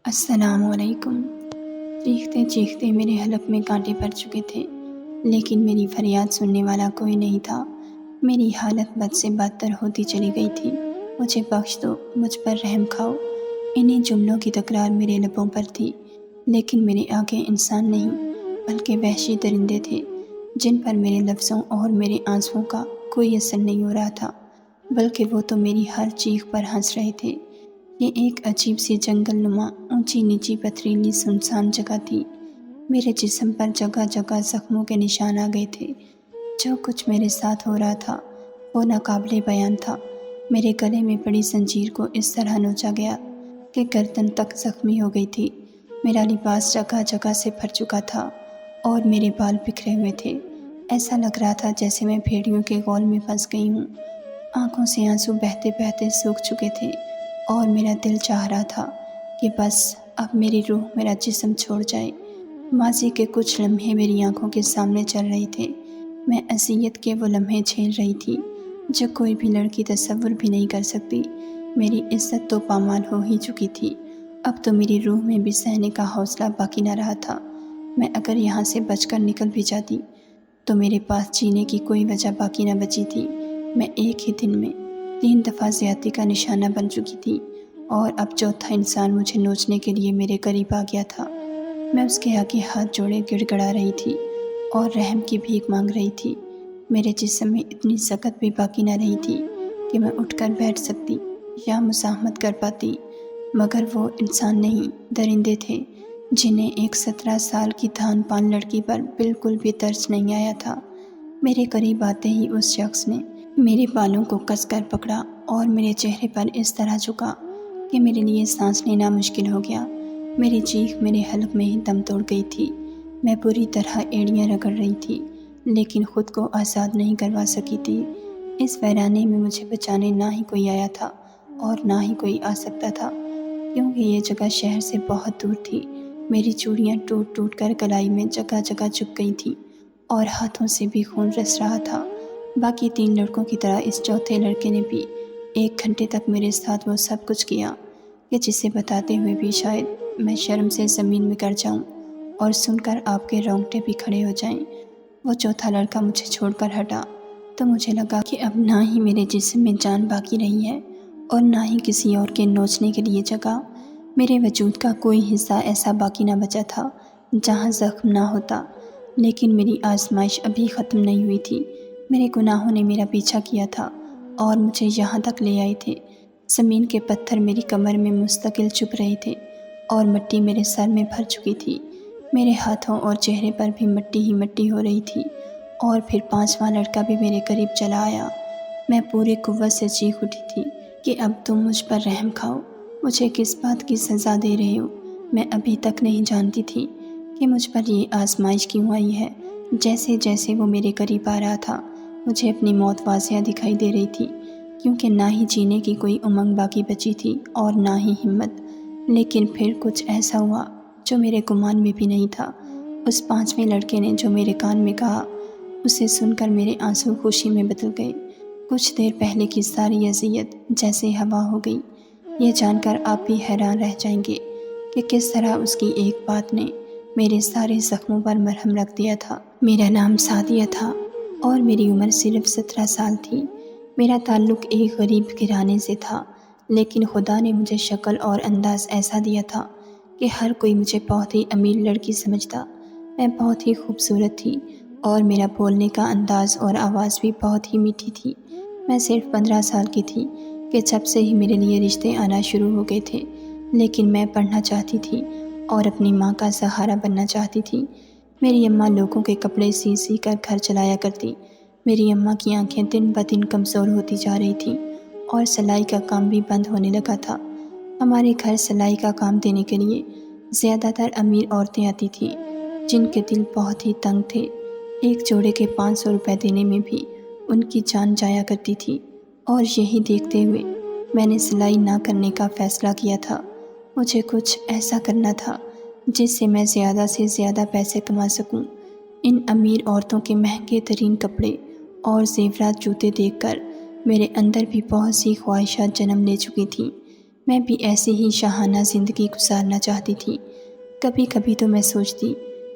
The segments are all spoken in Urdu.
السلام علیکم۔ چیختے چیختے میرے حلق میں کانٹے پڑ چکے تھے، لیکن میری فریاد سننے والا کوئی نہیں تھا۔ میری حالت بد سے بدتر ہوتی چلی گئی تھی۔ مجھے بخش دو، مجھ پر رحم کھاؤ۔ انہی جملوں کی تکرار میرے لبوں پر تھی، لیکن میرے آگے انسان نہیں بلکہ وحشی درندے تھے، جن پر میرے لفظوں اور میرے آنسوؤں کا کوئی اثر نہیں ہو رہا تھا، بلکہ وہ تو میری ہر چیخ پر ہنس رہے تھے۔ یہ ایک عجیب سی جنگل نما اونچی نیچی پتھریلی سنسان جگہ تھی۔ میرے جسم پر جگہ جگہ زخموں کے نشان آ گئے تھے۔ جو کچھ میرے ساتھ ہو رہا تھا وہ ناقابل بیان تھا۔ میرے گلے میں پڑی زنجیر کو اس طرح نوچا گیا کہ گردن تک زخمی ہو گئی تھی۔ میرا لباس جگہ جگہ سے پھٹ چکا تھا اور میرے بال بکھرے ہوئے تھے۔ ایسا لگ رہا تھا جیسے میں بھیڑیوں کے غول میں پھنس گئی ہوں۔ آنکھوں سے آنسو بہتے بہتے سوکھ چکے تھے اور میرا دل چاہ رہا تھا کہ بس اب میری روح میرا جسم چھوڑ جائے۔ ماضی کے کچھ لمحے میری آنکھوں کے سامنے چل رہے تھے۔ میں اذیت کے وہ لمحے جھیل رہی تھی جو کوئی بھی لڑکی تصور بھی نہیں کر سکتی۔ میری عزت تو پامال ہو ہی چکی تھی، اب تو میری روح میں بھی سہنے کا حوصلہ باقی نہ رہا تھا۔ میں اگر یہاں سے بچ کر نکل بھی جاتی تو میرے پاس جینے کی کوئی وجہ باقی نہ بچی تھی۔ میں ایک ہی دن میں 3 دفعہ زیادتی کا نشانہ بن چکی تھی اور اب چوتھا انسان مجھے نوچنے کے لیے میرے قریب آ گیا تھا۔ میں اس کے آگے ہاتھ جوڑے گڑ گڑا رہی تھی اور رحم کی بھیک مانگ رہی تھی۔ میرے جسم میں اتنی سکت بھی باقی نہ رہی تھی کہ میں اٹھ کر بیٹھ سکتی یا مزاحمت کر پاتی، مگر وہ انسان نہیں، درندے تھے جنہیں ایک 17 سال کی دھان پان لڑکی پر بالکل بھی ترس نہیں آیا تھا۔ میرے قریب آتے ہی اس شخص نے میرے بالوں کو کس کر پکڑا اور میرے چہرے پر اس طرح جھکا کہ میرے لیے سانس لینا مشکل ہو گیا۔ میری چیخ میرے حلق میں ہی دم توڑ گئی تھی۔ میں پوری طرح ایڑیاں رگڑ رہی تھی، لیکن خود کو آزاد نہیں کروا سکی تھی۔ اس ویرانے میں مجھے بچانے نہ ہی کوئی آیا تھا اور نہ ہی کوئی آ سکتا تھا، کیونکہ یہ جگہ شہر سے بہت دور تھی۔ میری چوڑیاں ٹوٹ ٹوٹ کر کلائی میں جگہ جگہ چپک گئی تھیں اور ہاتھوں سے بھی خون رس رہا تھا۔ باقی 3 لڑکوں کی طرح اس چوتھے لڑکے نے بھی 1 گھنٹے تک میرے ساتھ وہ سب کچھ کیا کہ جسے بتاتے ہوئے بھی شاید میں شرم سے زمین میں گر جاؤں اور سن کر آپ کے رونگٹے بھی کھڑے ہو جائیں۔ وہ چوتھا لڑکا مجھے چھوڑ کر ہٹا تو مجھے لگا کہ اب نہ ہی میرے جسم میں جان باقی رہی ہے اور نہ ہی کسی اور کے نوچنے کے لیے جگہ۔ میرے وجود کا کوئی حصہ ایسا باقی نہ بچا تھا جہاں زخم نہ ہوتا، لیکن میری آزمائش ابھی ختم نہیں ہوئی تھی۔ میرے گناہوں نے میرا پیچھا کیا تھا اور مجھے یہاں تک لے آئے تھے۔ زمین کے پتھر میری کمر میں مستقل چبھ رہے تھے اور مٹی میرے سر میں بھر چکی تھی۔ میرے ہاتھوں اور چہرے پر بھی مٹی ہی مٹی ہو رہی تھی اور پھر 5واں لڑکا بھی میرے قریب چلا آیا۔ میں پوری قوت سے چیخ اٹھی تھی کہ اب تم مجھ پر رحم کھاؤ۔ مجھے کس بات کی سزا دے رہے ہو؟ میں ابھی تک نہیں جانتی تھی کہ مجھ پر یہ آزمائش کیوں آئی ہے۔ جیسے جیسے وہ میرے قریب آ رہا تھا مجھے اپنی موت واضح دکھائی دے رہی تھی، کیونکہ نہ ہی جینے کی کوئی امنگ باقی بچی تھی اور نہ ہی ہمت۔ لیکن پھر کچھ ایسا ہوا جو میرے گمان میں بھی نہیں تھا۔ اس 5ویں لڑکے نے جو میرے کان میں کہا، اسے سن کر میرے آنسو خوشی میں بدل گئے۔ کچھ دیر پہلے کی ساری اذیت جیسے ہوا ہو گئی۔ یہ جان کر آپ بھی حیران رہ جائیں گے کہ کس طرح اس کی ایک بات نے میرے سارے زخموں پر مرہم رکھ دیا تھا۔ میرا نام سعدیہ تھا اور میری عمر صرف 17 سال تھی۔ میرا تعلق ایک غریب گھرانے سے تھا، لیکن خدا نے مجھے شکل اور انداز ایسا دیا تھا کہ ہر کوئی مجھے بہت ہی امیر لڑکی سمجھتا۔ میں بہت ہی خوبصورت تھی اور میرا بولنے کا انداز اور آواز بھی بہت ہی میٹھی تھی۔ میں صرف 15 سال کی تھی کہ جب سے ہی میرے لیے رشتے آنا شروع ہو گئے تھے، لیکن میں پڑھنا چاہتی تھی اور اپنی ماں کا سہارا بننا چاہتی تھی۔ میری اماں لوگوں کے کپڑے سی سی کر گھر چلایا کرتی۔ میری اماں کی آنکھیں دن بدن کمزور ہوتی جا رہی تھیں اور سلائی کا کام بھی بند ہونے لگا تھا۔ ہمارے گھر سلائی کا کام دینے کے لیے زیادہ تر امیر عورتیں آتی تھیں جن کے دل بہت ہی تنگ تھے۔ ایک جوڑے کے 500 روپے دینے میں بھی ان کی جان جایا کرتی تھی، اور یہی دیکھتے ہوئے میں نے سلائی نہ کرنے کا فیصلہ کیا تھا۔ مجھے کچھ ایسا کرنا تھا جس سے میں زیادہ سے زیادہ پیسے کما سکوں۔ ان امیر عورتوں کے مہنگے ترین کپڑے اور زیورات جوتے دیکھ کر میرے اندر بھی بہت سی خواہشات جنم لے چکی تھیں۔ میں بھی ایسی ہی شاہانہ زندگی گزارنا چاہتی تھی۔ کبھی کبھی تو میں سوچتی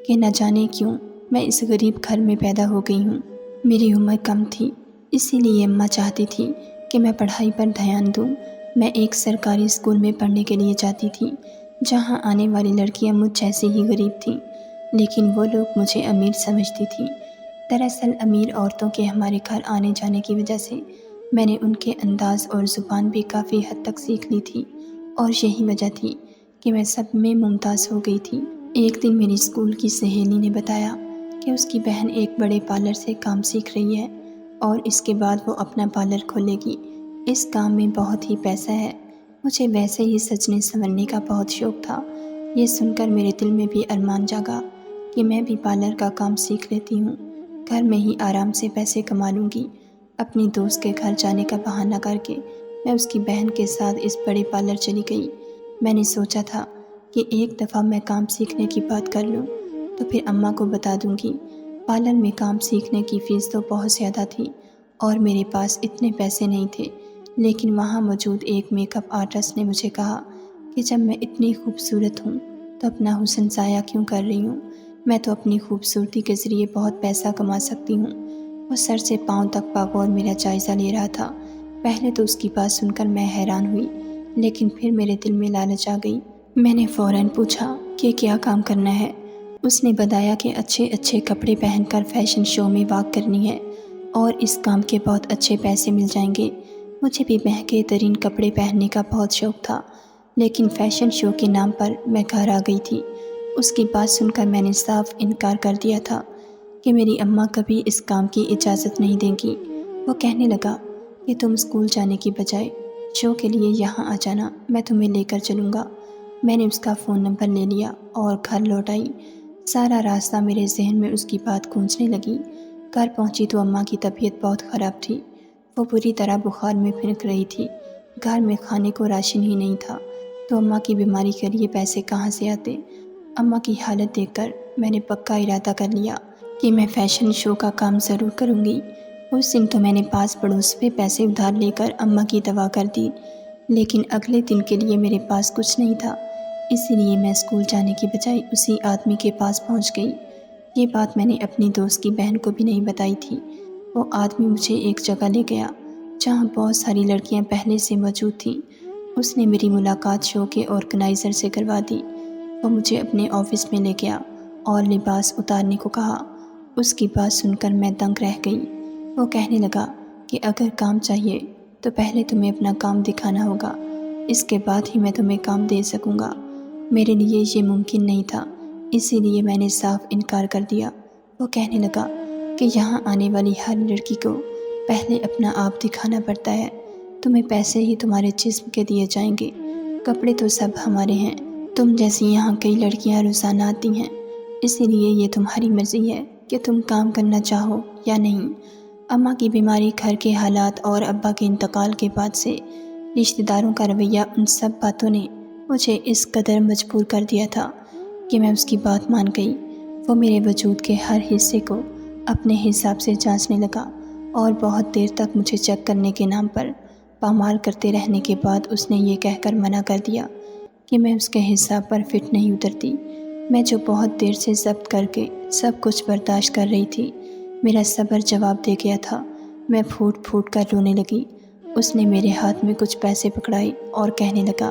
کہ نہ جانے کیوں میں اس غریب گھر میں پیدا ہو گئی ہوں۔ میری عمر کم تھی، اسی لیے اماں چاہتی تھی کہ میں پڑھائی پر دھیان دوں۔ میں ایک سرکاری اسکول میں پڑھنے کے لیے جاتی تھی، جہاں آنے والی لڑکیاں مجھ جیسی ہی غریب تھیں، لیکن وہ لوگ مجھے امیر سمجھتی تھیں۔ دراصل امیر عورتوں کے ہمارے گھر آنے جانے کی وجہ سے میں نے ان کے انداز اور زبان بھی کافی حد تک سیکھ لی تھی، اور یہی وجہ تھی کہ میں سب میں ممتاز ہو گئی تھی۔ ایک دن میری اسکول کی سہیلی نے بتایا کہ اس کی بہن ایک بڑے پارلر سے کام سیکھ رہی ہے اور اس کے بعد وہ اپنا پارلر کھولے گی۔ اس کام میں بہت ہی پیسہ ہے۔ مجھے ویسے ہی سجنے سنورنے کا بہت شوق تھا۔ یہ سن کر میرے دل میں بھی ارمان جاگا کہ میں بھی پارلر کا کام سیکھ لیتی ہوں، گھر میں ہی آرام سے پیسے کما لوں گی۔ اپنی دوست کے گھر جانے کا بہانہ کر کے میں اس کی بہن کے ساتھ اس بڑے پارلر چلی گئی۔ میں نے سوچا تھا کہ ایک دفعہ میں کام سیکھنے کی بات کر لوں تو پھر اماں کو بتا دوں گی۔ پارلر میں کام سیکھنے کی فیس تو بہت زیادہ تھی اور میرے پاس اتنے پیسے نہیں تھے، لیکن وہاں موجود ایک میک اپ آرٹسٹ نے مجھے کہا کہ جب میں اتنی خوبصورت ہوں تو اپنا حسن ضائع کیوں کر رہی ہوں؟ میں تو اپنی خوبصورتی کے ذریعے بہت پیسہ کما سکتی ہوں۔ وہ سر سے پاؤں تک بغور میرا جائزہ لے رہا تھا۔ پہلے تو اس کی بات سن کر میں حیران ہوئی، لیکن پھر میرے دل میں لالچ آ گئی۔ میں نے فوراً پوچھا کہ کیا کام کرنا ہے۔ اس نے بتایا کہ اچھے اچھے کپڑے پہن کر فیشن شو میں واک کرنی ہے اور اس کام کے بہت اچھے پیسے مل جائیں گے۔ مجھے بھی مہنگے ترین کپڑے پہننے کا بہت شوق تھا، لیکن فیشن شو کے نام پر میں گھر آ گئی تھی۔ اس کی بات سن کر میں نے صاف انکار کر دیا تھا کہ میری اماں کبھی اس کام کی اجازت نہیں دیں گی۔ وہ کہنے لگا کہ تم اسکول جانے کی بجائے شو کے لیے یہاں آ جانا، میں تمہیں لے کر چلوں گا۔ میں نے اس کا فون نمبر لے لیا اور گھر لوٹ آئی۔ سارا راستہ میرے ذہن میں اس کی بات گونجنے لگی۔ گھر پہنچی تو اماں کی طبیعت بہت خراب تھی۔ وہ بری طرح بخار میں پھنک رہی تھی۔ گھر میں کھانے کو راشن ہی نہیں تھا، تو اماں کی بیماری کے لیے پیسے کہاں سے آتے؟ اماں کی حالت دیکھ کر میں نے پکا ارادہ کر لیا کہ میں فیشن شو کا کام ضرور کروں گی۔ اس دن تو میں نے پاس پڑوس پہ پیسے ادھار لے کر اماں کی دوا کر دی، لیکن اگلے دن کے لیے میرے پاس کچھ نہیں تھا، اسی لیے میں اسکول جانے کی بجائے اسی آدمی کے پاس پہنچ گئی۔ یہ بات میں نے اپنی دوست کی بہن کو بھی نہیں بتائی تھی۔ وہ آدمی مجھے ایک جگہ لے گیا جہاں بہت ساری لڑکیاں پہلے سے موجود تھیں۔ اس نے میری ملاقات شو کے آرگنائزر سے کروا دی۔ وہ مجھے اپنے آفس میں لے گیا اور لباس اتارنے کو کہا۔ اس کی بات سن کر میں دنگ رہ گئی۔ وہ کہنے لگا کہ اگر کام چاہیے تو پہلے تمہیں اپنا کام دکھانا ہوگا، اس کے بعد ہی میں تمہیں کام دے سکوں گا۔ میرے لیے یہ ممکن نہیں تھا، اسی لیے میں نے صاف انکار کر دیا۔ وہ کہنے لگا کہ یہاں آنے والی ہر لڑکی کو پہلے اپنا آپ دکھانا پڑتا ہے، تمہیں پیسے ہی تمہارے جسم کے دیے جائیں گے، کپڑے تو سب ہمارے ہیں۔ تم جیسی یہاں کئی لڑکیاں روزانہ آتی ہیں، اسی لیے یہ تمہاری مرضی ہے کہ تم کام کرنا چاہو یا نہیں۔ اماں کی بیماری، گھر کے حالات اور ابا کے انتقال کے بعد سے رشتہ داروں کا رویہ، ان سب باتوں نے مجھے اس قدر مجبور کر دیا تھا کہ میں اس کی بات مان گئی۔ وہ میرے وجود کے ہر حصے کو اپنے حساب سے جانچنے لگا اور بہت دیر تک مجھے چیک کرنے کے نام پر پامال کرتے رہنے کے بعد اس نے یہ کہہ کر منع کر دیا کہ میں اس کے حساب پر فٹ نہیں اترتی۔ میں جو بہت دیر سے ضبط کر کے سب کچھ برداشت کر رہی تھی، میرا صبر جواب دے گیا تھا۔ میں پھوٹ پھوٹ کر رونے لگی۔ اس نے میرے ہاتھ میں کچھ پیسے پکڑائے اور کہنے لگا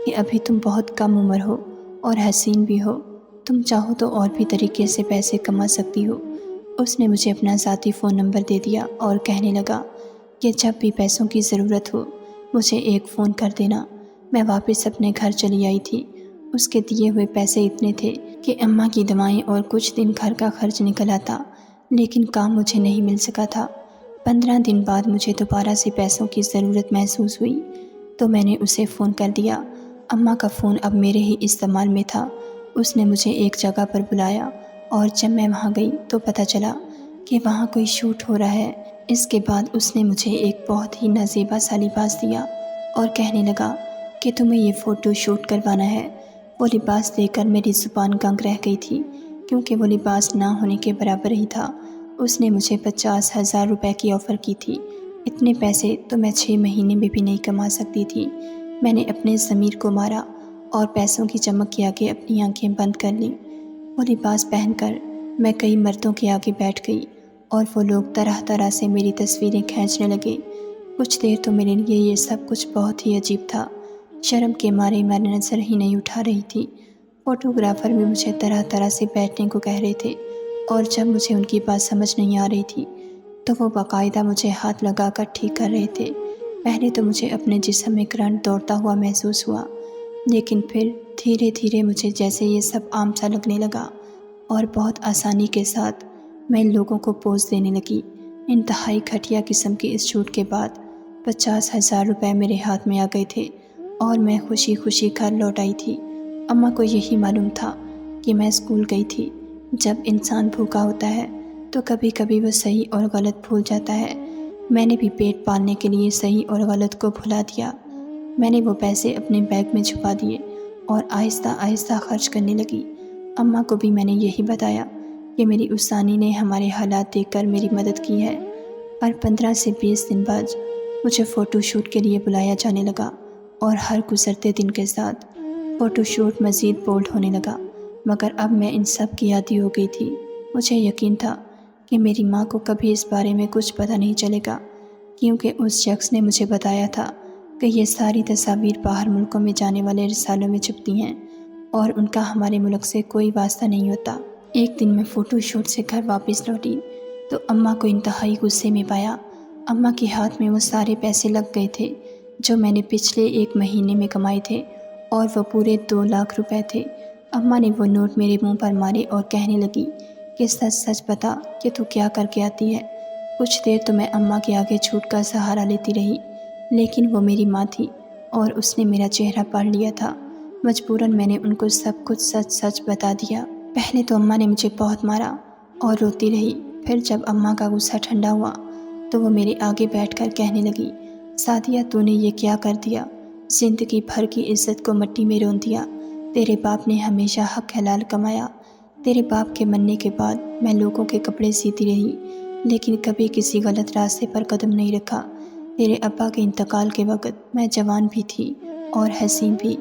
کہ ابھی تم بہت کم عمر ہو اور حسین بھی ہو، تم چاہو تو اور بھی طریقے سے پیسے کما سکتی ہو۔ اس نے مجھے اپنا ذاتی فون نمبر دے دیا اور کہنے لگا کہ جب بھی پیسوں کی ضرورت ہو مجھے ایک فون کر دینا۔ میں واپس اپنے گھر چلی آئی تھی۔ اس کے دیے ہوئے پیسے اتنے تھے کہ اماں کی دوائیں اور کچھ دن گھر کا خرچ نکل آتا، لیکن کام مجھے نہیں مل سکا تھا۔ 15 دن بعد مجھے دوبارہ سے پیسوں کی ضرورت محسوس ہوئی تو میں نے اسے فون کر دیا۔ اماں کا فون اب میرے ہی استعمال میں تھا۔ اس نے مجھے ایک جگہ پر بلایا اور جب میں وہاں گئی تو پتہ چلا کہ وہاں کوئی شوٹ ہو رہا ہے۔ اس کے بعد اس نے مجھے ایک بہت ہی نازیبا سا لباس دیا اور کہنے لگا کہ تمہیں یہ فوٹو شوٹ کروانا ہے۔ وہ لباس دے کر میری زبان گنگ رہ گئی تھی، کیونکہ وہ لباس نہ ہونے کے برابر ہی تھا۔ اس نے مجھے 50,000 روپے کی آفر کی تھی۔ اتنے پیسے تو میں 6 مہینے میں بھی نہیں کما سکتی تھی۔ میں نے اپنے ضمیر کو مارا اور پیسوں کی چمک کے آگے اپنی آنکھیں بند کر لیں۔ وہ لباس پہن کر میں کئی مردوں کے آگے بیٹھ گئی اور وہ لوگ طرح طرح سے میری تصویریں کھینچنے لگے۔ کچھ دیر تو میرے لیے یہ سب کچھ بہت ہی عجیب تھا۔ شرم کے مارے میں نظر ہی نہیں اٹھا رہی تھی۔ فوٹوگرافر بھی مجھے طرح طرح سے بیٹھنے کو کہہ رہے تھے، اور جب مجھے ان کی بات سمجھ نہیں آ رہی تھی تو وہ باقاعدہ مجھے ہاتھ لگا کر ٹھیک کر رہے تھے۔ پہلے تو مجھے اپنے جسم میں کرنٹ دوڑتا ہوا محسوس ہوا، لیکن پھر دھیرے دھیرے مجھے جیسے یہ سب عام سا لگنے لگا اور بہت آسانی کے ساتھ میں ان لوگوں کو پوز دینے لگی۔ انتہائی گھٹیا قسم کے اس شوٹ کے بعد 50,000 روپے میرے ہاتھ میں آ گئے تھے اور میں خوشی خوشی گھر لوٹ آئی تھی۔ اماں کو یہی معلوم تھا کہ میں اسکول گئی تھی۔ جب انسان بھوکا ہوتا ہے تو کبھی کبھی وہ صحیح اور غلط بھول جاتا ہے۔ میں نے بھی پیٹ پالنے کے لیے صحیح اور غلط کو بھلا دیا۔ میں نے وہ پیسے اپنے بیگ میں چھپا دیے اور آہستہ آہستہ خرچ کرنے لگی۔ اماں کو بھی میں نے یہی بتایا کہ میری استانی نے ہمارے حالات دیکھ کر میری مدد کی ہے۔ اور 15 سے 20 دن بعد مجھے فوٹو شوٹ کے لیے بلایا جانے لگا، اور ہر گزرتے دن کے ساتھ فوٹو شوٹ مزید بولڈ ہونے لگا۔ مگر اب میں ان سب کی عادی ہو گئی تھی۔ مجھے یقین تھا کہ میری ماں کو کبھی اس بارے میں کچھ پتہ نہیں چلے گا، کیونکہ اس شخص نے مجھے بتایا تھا کہ یہ ساری تصاویر باہر ملکوں میں جانے والے رسالوں میں چھپتی ہیں اور ان کا ہمارے ملک سے کوئی واسطہ نہیں ہوتا۔ ایک دن میں فوٹو شوٹ سے گھر واپس لوٹی تو اماں کو انتہائی غصے میں پایا۔ اماں کے ہاتھ میں وہ سارے پیسے لگ گئے تھے جو میں نے پچھلے 1 مہینے میں کمائے تھے، اور وہ پورے 2 لاکھ روپے تھے۔ اماں نے وہ نوٹ میرے منہ پر مارے اور کہنے لگی کہ سچ سچ بتا کہ تو کیا کر کے آتی ہے۔ کچھ دیر تو میں اماں کے آگے جھوٹ کا سہارا لیتی رہی، لیکن وہ میری ماں تھی اور اس نے میرا چہرہ پڑھ لیا تھا۔ مجبوراً میں نے ان کو سب کچھ سچ سچ بتا دیا۔ پہلے تو اماں نے مجھے بہت مارا اور روتی رہی، پھر جب اماں کا غصہ ٹھنڈا ہوا تو وہ میرے آگے بیٹھ کر کہنے لگی، سعدیہ تو نے یہ کیا کر دیا؟ زندگی بھر کی عزت کو مٹی میں رون دیا۔ تیرے باپ نے ہمیشہ حق حلال کمایا۔ تیرے باپ کے مرنے کے بعد میں لوگوں کے کپڑے سیتی رہی، لیکن کبھی کسی غلط راستے پر قدم نہیں رکھا۔ تیرے ابا کے انتقال کے وقت میں جوان بھی تھی اور حسین بھی،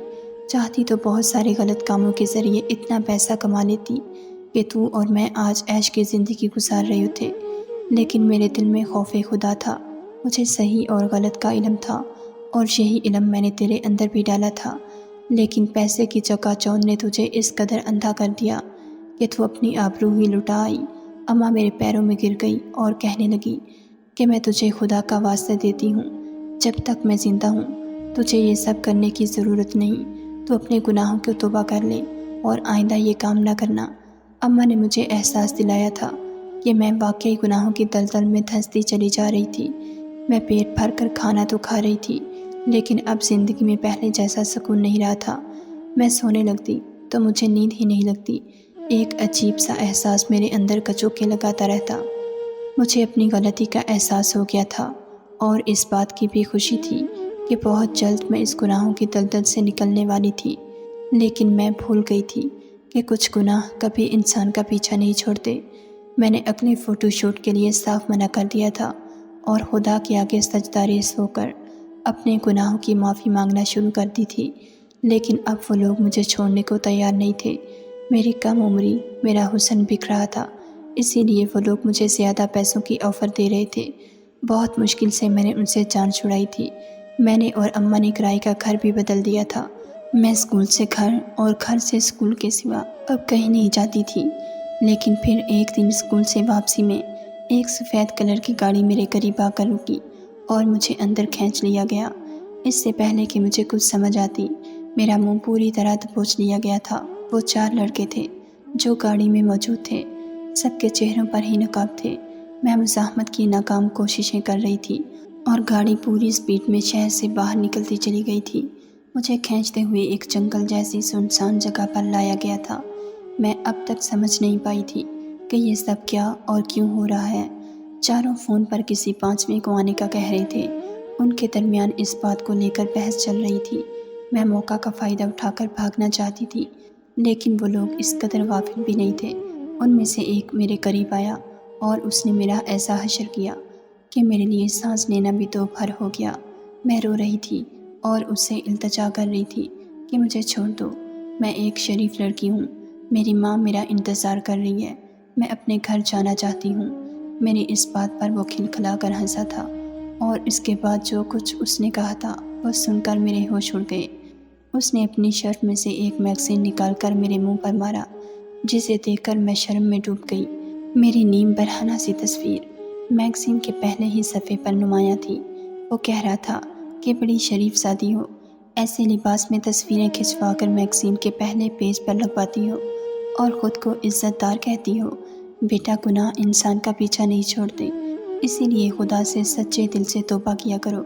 چاہتی تو بہت سارے غلط کاموں کے ذریعے اتنا پیسہ کما لیتی کہ تو اور میں آج عیش کی زندگی گزار رہے ہوتے، لیکن میرے دل میں خوف خدا تھا۔ مجھے صحیح اور غلط کا علم تھا، اور یہی علم میں نے تیرے اندر بھی ڈالا تھا، لیکن پیسے کی چکا چوندھ نے تجھے اس قدر اندھا کر دیا کہ تو اپنی آبرو ہی لٹا آئی۔ اماں میرے پیروں میں گر گئی اور کہنے لگی کہ میں تجھے خدا کا واسطہ دیتی ہوں، جب تک میں زندہ ہوں تجھے یہ سب کرنے کی ضرورت نہیں۔ تو اپنے گناہوں کو توبہ کر لے اور آئندہ یہ کام نہ کرنا۔ اماں نے مجھے احساس دلایا تھا کہ میں واقعی گناہوں کی دلدل میں دھنستی چلی جا رہی تھی۔ میں پیٹ بھر کر کھانا تو کھا رہی تھی، لیکن اب زندگی میں پہلے جیسا سکون نہیں رہا تھا۔ میں سونے لگتی تو مجھے نیند ہی نہیں لگتی۔ ایک عجیب سا احساس میرے اندر کچوکے لگاتا رہتا۔ مجھے اپنی غلطی کا احساس ہو گیا تھا، اور اس بات کی بھی خوشی تھی کہ بہت جلد میں اس گناہوں کی دلدل سے نکلنے والی تھی۔ لیکن میں بھول گئی تھی کہ کچھ گناہ کبھی انسان کا پیچھا نہیں چھوڑتے۔ میں نے اگلے فوٹو شوٹ کے لیے صاف منع کر دیا تھا اور خدا کے آگے سجدہ ریز ہو کر اپنے گناہوں کی معافی مانگنا شروع کر دی تھی، لیکن اب وہ لوگ مجھے چھوڑنے کو تیار نہیں تھے۔ میری کم عمری، میرا حسن بک رہا تھا، اسی لیے وہ لوگ مجھے زیادہ پیسوں کی آفر دے رہے تھے۔ بہت مشکل سے میں نے ان سے جان چھڑائی تھی۔ میں نے اور اماں نے کرائے کا گھر بھی بدل دیا تھا۔ میں اسکول سے گھر اور گھر سے اسکول کے سوا اب کہیں نہیں جاتی تھی، لیکن پھر ایک دن اسکول سے واپسی میں ایک سفید کلر کی گاڑی میرے قریب آ کر رکی اور مجھے اندر کھینچ لیا گیا۔ اس سے پہلے کہ مجھے کچھ سمجھ آتی، میرا منہ پوری طرح دبوچ لیا گیا تھا۔ وہ 4 لڑکے تھے جو گاڑی میں موجود تھے، سب کے چہروں پر ہی نقاب تھے۔ میں مزاحمت کی ناکام کوششیں کر رہی تھی اور گاڑی پوری سپیڈ میں شہر سے باہر نکلتی چلی گئی تھی۔ مجھے کھینچتے ہوئے ایک جنگل جیسی سنسان جگہ پر لایا گیا تھا۔ میں اب تک سمجھ نہیں پائی تھی کہ یہ سب کیا اور کیوں ہو رہا ہے۔ چاروں فون پر کسی 5ویں کو آنے کا کہہ رہے تھے۔ ان کے درمیان اس بات کو لے کر بحث چل رہی تھی۔ میں موقع کا فائدہ اٹھا کر بھاگنا چاہتی تھی، لیکن وہ لوگ اس قدر غافل بھی نہیں تھے۔ ان میں سے ایک میرے قریب آیا اور اس نے میرا ایسا حشر کیا کہ میرے لیے سانس لینا بھی دو بھر ہو گیا۔ میں رو رہی تھی اور اس سے التجا کر رہی تھی کہ مجھے چھوڑ دو، میں ایک شریف لڑکی ہوں، میری ماں میرا انتظار کر رہی ہے، میں اپنے گھر جانا چاہتی ہوں۔ میری اس بات پر وہ کھلکھلا کر ہنسا تھا، اور اس کے بعد جو کچھ اس نے کہا تھا وہ سن کر میرے ہوش اڑ گئے۔ اس نے اپنی شرٹ میں سے ایک میگزین نکال کر میرے منہ پر مارا، جسے دیکھ کر میں شرم میں ڈوب گئی۔ میری نیم برہنہ سی تصویر میگزین کے پہلے ہی صفحے پر نمایاں تھی۔ وہ کہہ رہا تھا کہ بڑی شریف زادی ہو، ایسے لباس میں تصویریں کھنچوا کر میگزین کے پہلے پیج پر لگواتی ہو اور خود کو عزت دار کہتی ہو۔ بیٹا، گناہ انسان کا پیچھا نہیں چھوڑتے، اسی لیے خدا سے سچے دل سے توبہ کیا کرو۔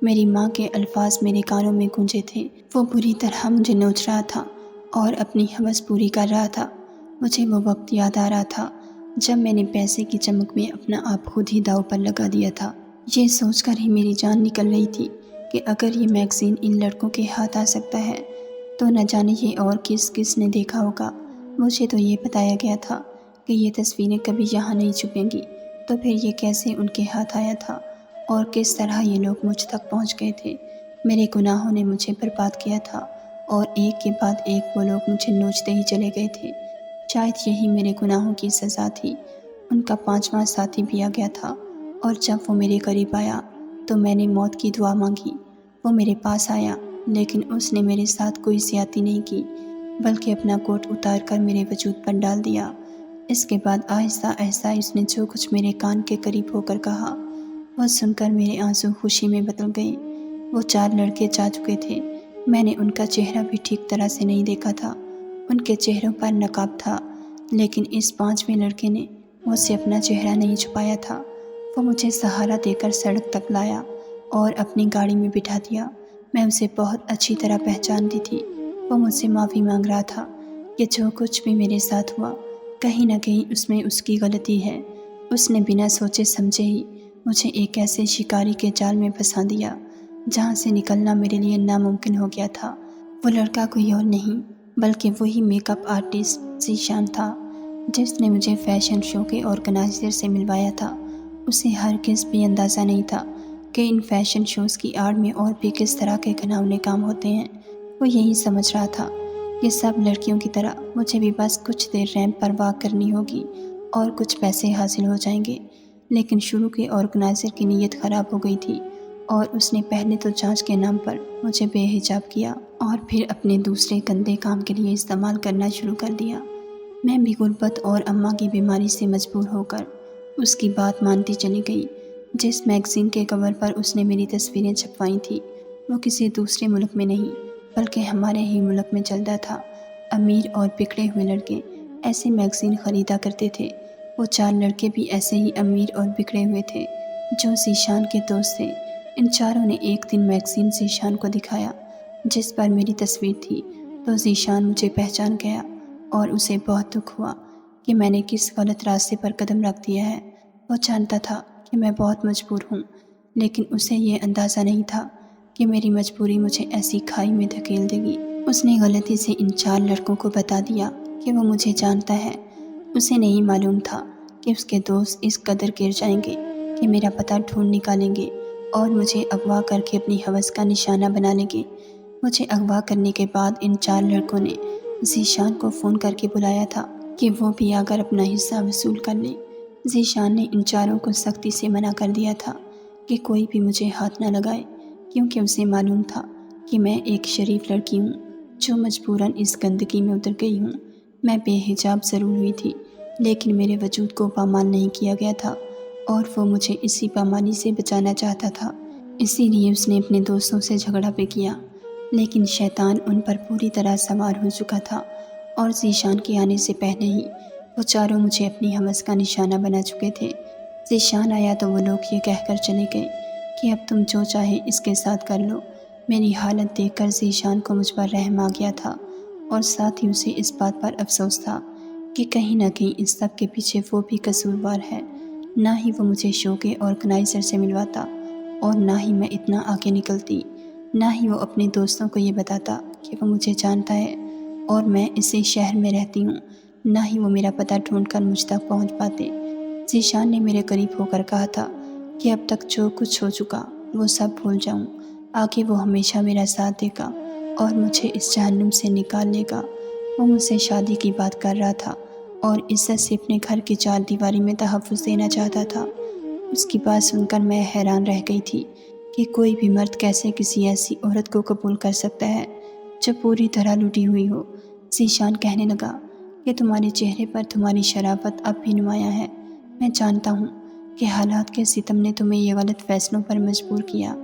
میری ماں کے الفاظ میرے کانوں میں گونجے تھے۔ وہ بری طرح مجھے نوچ رہا تھا اور اپنی ہوس پوری کر رہا تھا۔ مجھے وہ وقت یاد آ رہا تھا جب میں نے پیسے کی چمک میں اپنا آپ خود ہی داؤ پر لگا دیا تھا۔ یہ سوچ کر ہی میری جان نکل رہی تھی کہ اگر یہ میگزین ان لڑکوں کے ہاتھ آ سکتا ہے تو نہ جانے یہ اور کس کس نے دیکھا ہوگا۔ مجھے تو یہ بتایا گیا تھا کہ یہ تصویریں کبھی یہاں نہیں چھپیں گی، تو پھر یہ کیسے ان کے ہاتھ آیا تھا اور کس طرح یہ لوگ مجھ تک پہنچ گئے تھے۔ میرے گناہوں نے مجھے برباد کیا تھا، اور ایک کے بعد ایک وہ لوگ مجھے نوچتے ہی چلے گئے تھے۔ شاید یہی میرے گناہوں کی سزا تھی۔ ان کا 5واں ساتھی بھی آ گیا تھا، اور جب وہ میرے قریب آیا تو میں نے موت کی دعا مانگی۔ وہ میرے پاس آیا، لیکن اس نے میرے ساتھ کوئی زیادتی نہیں کی، بلکہ اپنا کوٹ اتار کر میرے وجود پر ڈال دیا۔ اس کے بعد آہستہ آہستہ اس نے جو کچھ میرے کان کے قریب ہو کر کہا، وہ سن کر میرے آنسو خوشی میں بدل گئے۔ وہ 4 لڑکے جا چکے تھے۔ میں نے ان کا چہرہ بھی ٹھیک طرح سے نہیں دیکھا تھا، ان کے چہروں پر نقاب تھا، لیکن اس 5ویں لڑکے نے مجھ سے اپنا چہرہ نہیں چھپایا تھا۔ وہ مجھے سہارا دے کر سڑک تک لایا اور اپنی گاڑی میں بٹھا دیا۔ میں اسے بہت اچھی طرح پہچانتی تھی۔ وہ مجھ سے معافی مانگ رہا تھا کہ جو کچھ بھی میرے ساتھ ہوا، کہیں نہ کہیں اس میں اس کی غلطی ہے۔ اس نے بنا سوچے سمجھے ہی مجھے ایک ایسے شکاری کے جال میں پھنسا دیا جہاں سے نکلنا میرے لیے ناممکن ہو گیا تھا۔ وہ لڑکا کوئی اور نہیں بلکہ وہی میک اپ آرٹسٹ ذیشان تھا، جس نے مجھے فیشن شو کے آرگنائزر سے ملوایا تھا۔ اسے ہرگز بھی اندازہ نہیں تھا کہ ان فیشن شوز کی آڑ میں اور بھی کس طرح کے گھناؤنے کام ہوتے ہیں۔ وہ یہی سمجھ رہا تھا کہ سب لڑکیوں کی طرح مجھے بھی بس کچھ دیر ریمپ پر واک کرنی ہوگی اور کچھ پیسے حاصل ہو جائیں گے۔ لیکن شروع کے آرگنائزر کی نیت خراب ہو گئی تھی، اور اس نے پہلے تو جانچ کے نام پر مجھے بے حجاب کیا اور پھر اپنے دوسرے گندے کام کے لیے استعمال کرنا شروع کر دیا۔ میں بھی غربت اور اماں کی بیماری سے مجبور ہو کر اس کی بات مانتی چلی گئی۔ جس میگزین کے کور پر اس نے میری تصویریں چھپوائی تھیں وہ کسی دوسرے ملک میں نہیں بلکہ ہمارے ہی ملک میں چلتا تھا۔ امیر اور بگڑے ہوئے لڑکے ایسے میگزین خریدا کرتے تھے۔ وہ 4 لڑکے بھی ایسے ہی امیر اور بگڑے ہوئے تھے جو ذیشان کے دوست تھے۔ ان چاروں نے ایک دن میگزین ذیشان کو دکھایا جس پر میری تصویر تھی، تو ذیشان مجھے پہچان گیا اور اسے بہت دکھ ہوا کہ میں نے کس غلط راستے پر قدم رکھ دیا ہے۔ وہ جانتا تھا کہ میں بہت مجبور ہوں، لیکن اسے یہ اندازہ نہیں تھا کہ میری مجبوری مجھے ایسی کھائی میں دھکیل دے گی۔ اس نے غلطی سے ان 4 لڑکوں کو بتا دیا کہ وہ مجھے جانتا ہے۔ اسے نہیں معلوم تھا کہ اس کے دوست اس قدر گر جائیں گے کہ میرا پتہ ڈھونڈ نکالیں گے اور مجھے اغوا کر کے اپنی ہوس کا نشانہ بنا لیں گے۔ مجھے اغوا کرنے کے بعد ان 4 لڑکوں نے ذیشان کو فون کر کے بلایا تھا کہ وہ بھی آ کر اپنا حصہ وصول کر لیں۔ ذیشان نے ان 4 کو سختی سے منع کر دیا تھا کہ کوئی بھی مجھے ہاتھ نہ لگائے، کیونکہ اسے معلوم تھا کہ میں ایک شریف لڑکی ہوں جو مجبوراً اس گندگی میں اتر گئی ہوں۔ میں بے حجاب ضرور ہوئی تھی، لیکن میرے وجود کو پامال نہیں کیا گیا تھا، اور وہ مجھے اسی پامالی سے بچانا چاہتا تھا۔ اسی لیے اس نے اپنے دوستوں سے جھگڑا بھی کیا، لیکن شیطان ان پر پوری طرح سوار ہو چکا تھا، اور ذیشان کے آنے سے پہلے ہی وہ چاروں مجھے اپنی ہوس کا نشانہ بنا چکے تھے۔ ذیشان آیا تو وہ لوگ یہ کہہ کر چلے گئے کہ اب تم جو چاہے اس کے ساتھ کر لو۔ میری حالت دیکھ کر ذیشان کو مجھ پر رحم آ گیا تھا، اور ساتھ ہی اسے اس بات پر افسوس تھا کہ کہیں نہ کہیں اس سب کے پیچھے وہ بھی قصوروار ہے۔ نہ ہی وہ مجھے شو کے آرگنائزر سے ملواتا، اور نہ ہی میں اتنا آگے نکلتی، نہ ہی وہ اپنے دوستوں کو یہ بتاتا کہ وہ مجھے جانتا ہے اور میں اسی شہر میں رہتی ہوں، نہ ہی وہ میرا پتہ ڈھونڈ کر مجھ تک پہنچ پاتے۔ ذیشان نے میرے قریب ہو کر کہا تھا کہ اب تک جو کچھ ہو چکا وہ سب بھول جاؤں، آگے وہ ہمیشہ میرا ساتھ دے گا اور مجھے اس جہنم سے نکال لے گا۔ وہ مجھ سے شادی کی بات کر رہا تھا اور عزت سے اپنے گھر کی چار دیواری میں تحفظ دینا چاہتا تھا۔ اس کی بات سن کر میں حیران رہ گئی تھی کہ کوئی بھی مرد کیسے کسی ایسی عورت کو قبول کر سکتا ہے جو پوری طرح لٹی ہوئی ہو۔ ذیشان کہنے لگا کہ تمہارے چہرے پر تمہاری شرافت اب بھی نمایاں ہے۔ میں جانتا ہوں کہ حالات کے ستم نے تمہیں یہ غلط فیصلوں پر مجبور کیا،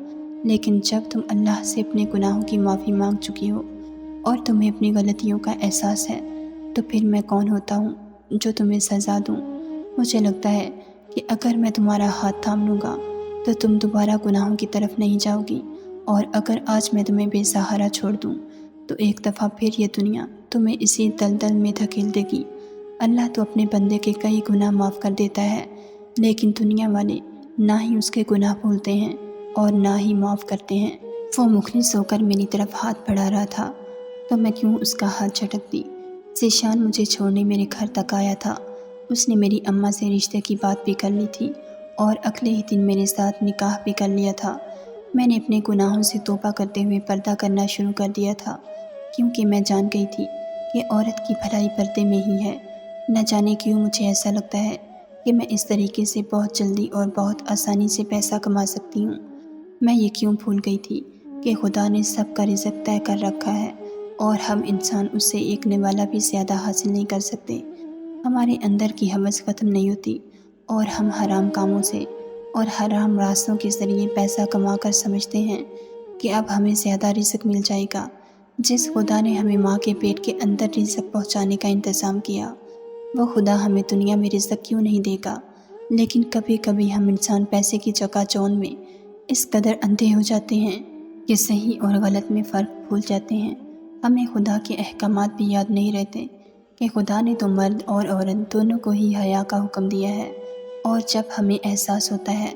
لیکن جب تم اللہ سے اپنے گناہوں کی معافی مانگ چکی ہو اور تمہیں اپنی غلطیوں کا احساس ہے، تو پھر میں کون ہوتا ہوں جو تمہیں سزا دوں؟ مجھے لگتا ہے کہ اگر میں تمہارا ہاتھ تھام لوں گا تو تم دوبارہ گناہوں کی طرف نہیں جاؤ گی، اور اگر آج میں تمہیں بے سہارا چھوڑ دوں تو ایک دفعہ پھر یہ دنیا تمہیں اسی دلدل میں دھکیل دے گی۔ اللہ تو اپنے بندے کے کئی گناہ معاف کر دیتا ہے، لیکن دنیا والے نہ ہی اس کے گناہ بھولتے ہیں اور نہ ہی معاف کرتے ہیں۔ وہ مخلص ہو کر میری طرف ہاتھ بڑھا رہا تھا تو میں کیوں اس کا ہاتھ جھٹک دی۔ ذیشان مجھے چھوڑنے میرے گھر تک آیا تھا۔ اس نے میری اماں سے رشتے کی بات بھی کر لی تھی اور اگلے ہی دن میرے ساتھ نکاح بھی کر لیا تھا۔ میں نے اپنے گناہوں سے توبہ کرتے ہوئے پردہ کرنا شروع کر دیا تھا، کیونکہ میں جان گئی تھی کہ عورت کی بھلائی پردے میں ہی ہے۔ نہ جانے کیوں مجھے ایسا لگتا ہے کہ میں اس طریقے سے بہت جلدی اور بہت آسانی سے پیسہ کما سکتی ہوں۔ میں یہ کیوں بھول گئی تھی کہ خدا نے سب کا رزق طے کر رکھا ہے اور ہم انسان اس سے ایک نوالا بھی زیادہ حاصل نہیں کر سکتے۔ ہمارے اندر کی ہوس ختم نہیں ہوتی اور ہم حرام کاموں سے اور حرام راستوں کے ذریعے پیسہ کما کر سمجھتے ہیں کہ اب ہمیں زیادہ رزق مل جائے گا۔ جس خدا نے ہمیں ماں کے پیٹ کے اندر رزق پہنچانے کا انتظام کیا، وہ خدا ہمیں دنیا میں رزق کیوں نہیں دے گا؟ لیکن کبھی کبھی ہم انسان پیسے کی چکا چوند میں اس قدر اندھے ہو جاتے ہیں کہ صحیح اور غلط میں فرق بھول جاتے ہیں۔ ہمیں خدا کے احکامات بھی یاد نہیں رہتے کہ خدا نے تو مرد اور عورت دونوں کو ہی حیا کا حکم دیا ہے، اور جب ہمیں احساس ہوتا ہے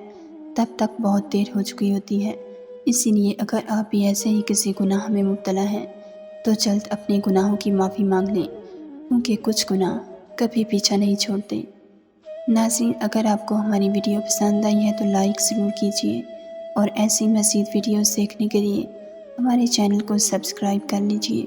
تب تک بہت دیر ہو چکی ہوتی ہے۔ اسی لیے اگر آپ بھی ایسے ہی کسی گناہ میں مبتلا ہیں تو جلد اپنے گناہوں کی معافی مانگ لیں، کیونکہ کچھ گناہ کبھی پیچھا نہیں چھوڑتے۔ ناظرین، اگر آپ کو ہماری ویڈیو پسند آئی ہے تو لائک ضرور کیجیے، اور ایسی مزید ویڈیوز دیکھنے کے لیے ہمارے چینل کو سبسکرائب کر لیجیے۔